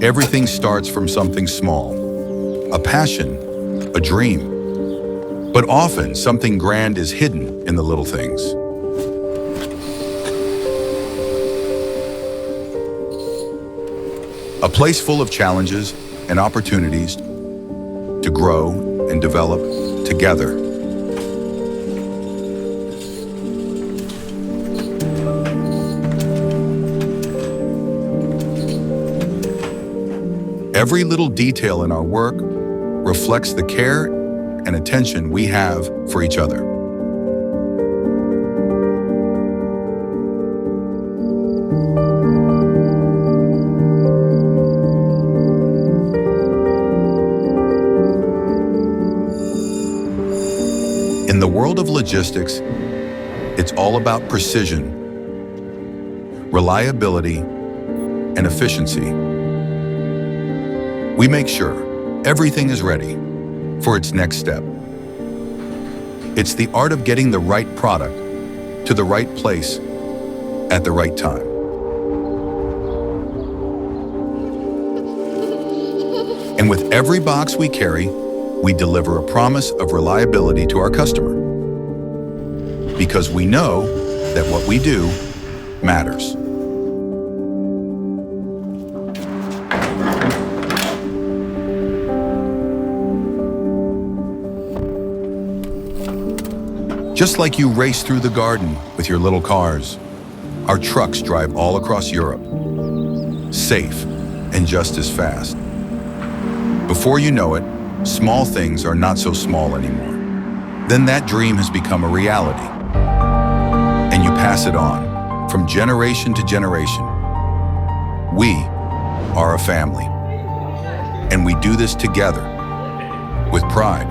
Everything starts from something small, a passion, a dream. But often something grand is hidden in the little things. A place full of challenges and opportunities to grow and develop together. Every little detail in our work reflects the care and attention we have for each other. In the world of logistics, it's all about precision, reliability, and efficiency. We make sure everything is ready for its next step. It's the art of getting the right product to the right place at the right time. And with every box we carry, we deliver a promise of reliability to our customer. Because we know that what we do matters. Just like you race through the garden with your little cars, our trucks drive all across Europe, safe and just as fast. Before you know it, small things are not so small anymore. Then that dream has become a reality, and you pass it on from generation to generation. We are a family, and we do this together with pride.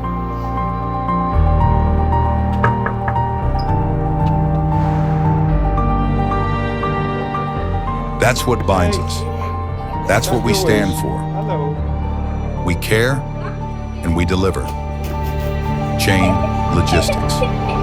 That's what binds us. That's what we stand for. We care and we deliver. Chain Logistics.